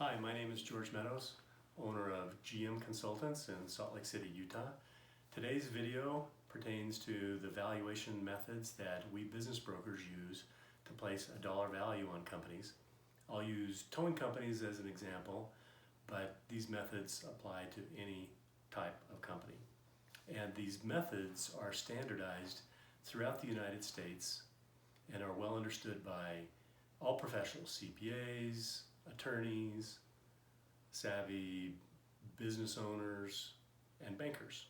Hi, my name is George Meadows, owner of GM Consultants in Salt Lake City, Utah. Today's video pertains to the valuation methods that we business brokers use to place a dollar value on companies. I'll use towing companies as an example, but these methods apply to any type of company. And these methods are standardized throughout the United States and are well understood by all professionals, CPAs, attorneys, savvy business owners, and bankers.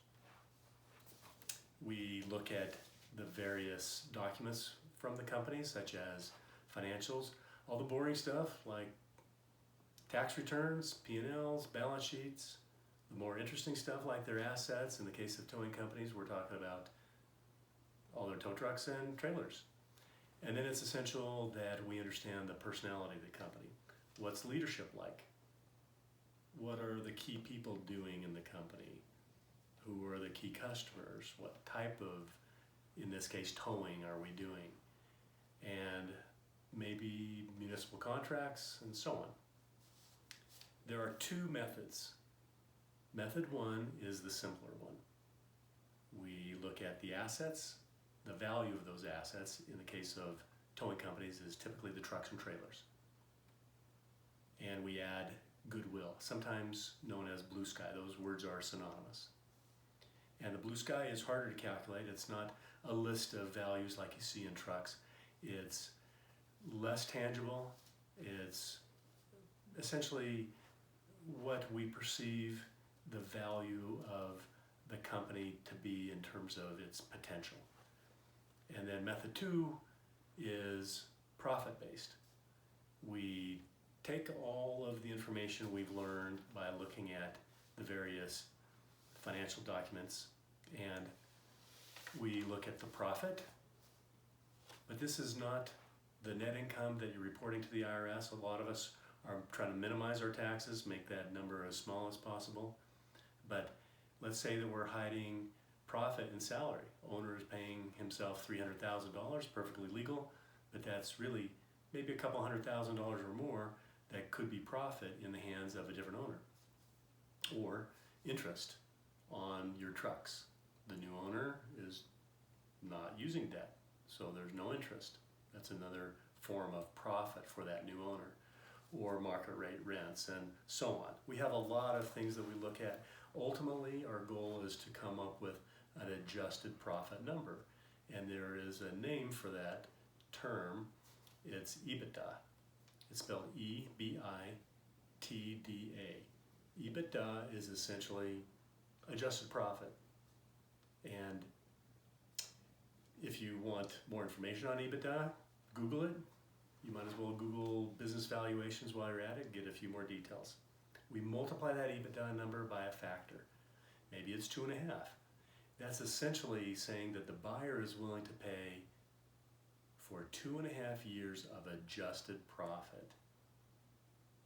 We look at the various documents from the company, such as financials, all the boring stuff like tax returns, P&Ls, balance sheets. The more interesting stuff like their assets. In the case of towing companies, we're talking about all their tow trucks and trailers. And then it's essential that we understand the personality of the company. What's leadership like? What are the key people doing in the company? Who are the key customers? What type of, in this case, towing are we doing? And maybe municipal contracts and so on. There are two methods. Method one is the simpler one. We look at the assets, the value of those assets. In the case of towing companies is typically the trucks and trailers. And we add goodwill, sometimes known as blue sky. Those words are synonymous. And the blue sky is harder to calculate. It's not a list of values like you see in trucks. It's less tangible. It's essentially what we perceive the value of the company to be in terms of its potential. And then method two is profit-based. We take all of the information we've learned by looking at the various financial documents and we look at the profit, but this is not the net income that you're reporting to the IRS. A lot of us are trying to minimize our taxes, make that number as small as possible. But let's say that we're hiding profit in salary. Owner is paying himself $300,000, perfectly legal, but that's really maybe a couple $100,000 or more that could be profit in the hands of a different owner. Or interest on your trucks. The new owner is not using debt, so there's no interest. That's another form of profit for that new owner. Or market rate rents and so on. We have a lot of things that we look at. Ultimately, our goal is to come up with an adjusted profit number. And there is a name for that term. It's EBITDA. It's spelled EBITDA. EBITDA is essentially adjusted profit. And if you want more information on EBITDA, Google it. You might as well Google business valuations while you're at it and get a few more details. We multiply that EBITDA number by a factor. Maybe it's 2.5. That's essentially saying that the buyer is willing to pay for 2.5 years of adjusted profit.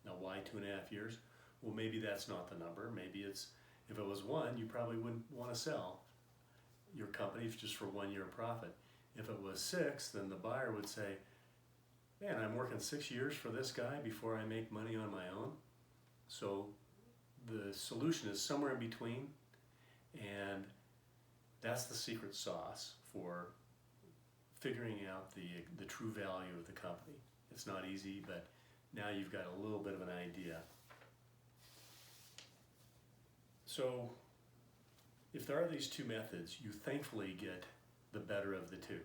Now, why 2.5 years? Well, maybe that's not the number. Maybe it's, if it was 1, you probably wouldn't want to sell your company just for 1 year of profit. If it was 6, then the buyer would say, man, I'm working 6 years for this guy before I make money on my own. So the solution is somewhere in between, and that's the secret sauce for figuring out the true value of the company. It's not easy, but now you've got a little bit of an idea. So if there are these two methods, you thankfully get the better of the two.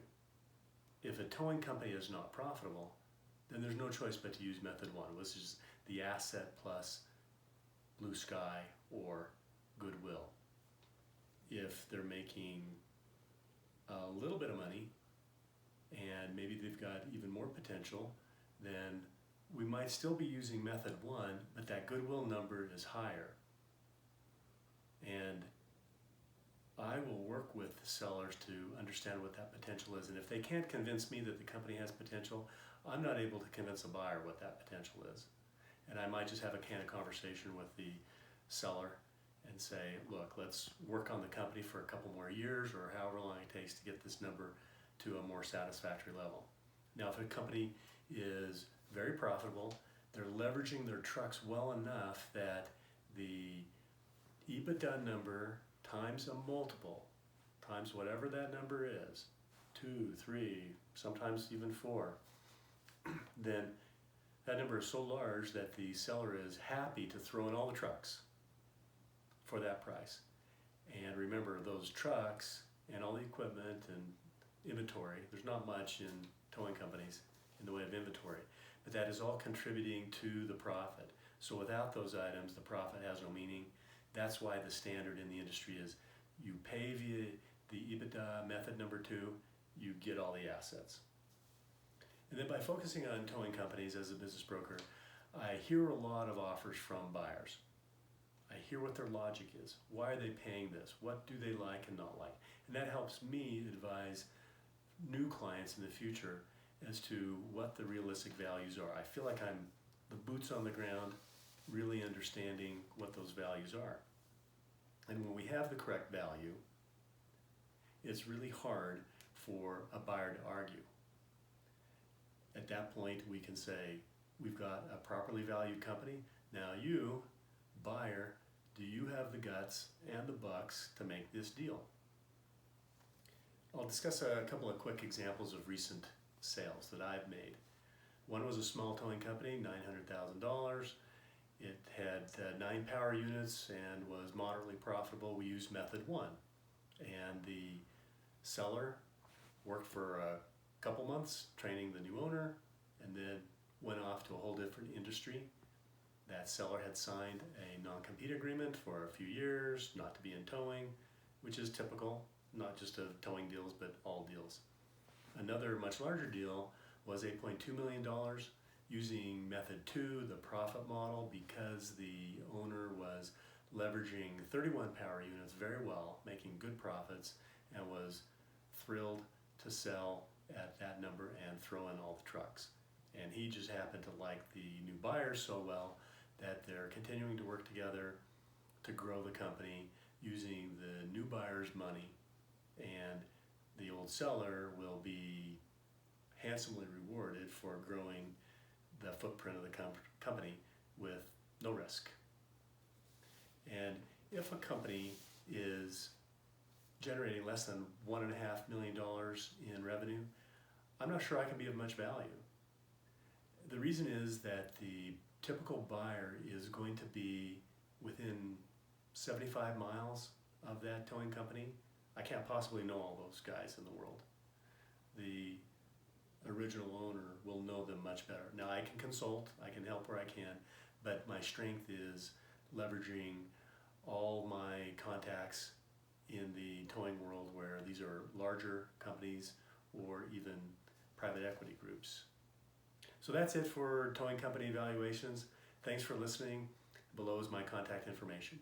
If a towing company is not profitable, then there's no choice but to use method one, which is the asset plus blue sky or goodwill. If they're making a little bit of money and maybe they've got even more potential, then we might still be using method one, but that goodwill number is higher. And I will work with the sellers to understand what that potential is. And if they can't convince me that the company has potential, I'm not able to convince a buyer what that potential is. And I might just have a candid conversation with the seller and say, look, let's work on the company for a couple more years or however long it takes to get this number to a more satisfactory level. Now, if a company is very profitable, they're leveraging their trucks well enough that the EBITDA number times a multiple, times whatever that number is, 2, 3, sometimes even 4, then that number is so large that the seller is happy to throw in all the trucks for that price. And remember, those trucks and all the equipment and inventory, there's not much in towing companies in the way of inventory, but that is all contributing to the profit. So without those items, the profit has no meaning. That's why the standard in the industry is you pay via the EBITDA method number 2, you get all the assets. And then by focusing on towing companies as a business broker, I hear a lot of offers from buyers. I hear what their logic is. Why are they paying this? What do they like and not like? And that helps me advise new clients in the future as to what the realistic values are. I feel like I'm the boots on the ground, really understanding what those values are. And when we have the correct value, it's really hard for a buyer to argue. At that point, we can say, we've got a properly valued company. Now you, buyer, do you have the guts and the bucks to make this deal? I'll discuss a couple of quick examples of recent sales that I've made. One was a small towing company, $900,000. It had 9 power units and was moderately profitable. We used method 1. And the seller worked for a couple months training the new owner and then went off to a whole different industry. That seller had signed a non-compete agreement for a few years, not to be in towing, which is typical, not just of towing deals, but all deals. Another much larger deal was $8.2 million using method 2, the profit model, because the owner was leveraging 31 power units very well, making good profits, and was thrilled to sell at that number and throw in all the trucks. And he just happened to like the new buyers so well that they're continuing to work together to grow the company using the new buyer's money, and the old seller will be handsomely rewarded for growing the footprint of the company with no risk. And if a company is generating less than $1.5 million in revenue, I'm not sure I can be of much value. The reason is that the typical buyer is going to be within 75 miles of that towing company. I can't possibly know all those guys in the world. The original owner will know them much better. Now I can consult, I can help where I can, but my strength is leveraging all my contacts in the towing world where these are larger companies or even private equity groups. So that's it for towing company evaluations. Thanks for listening. Below is my contact information.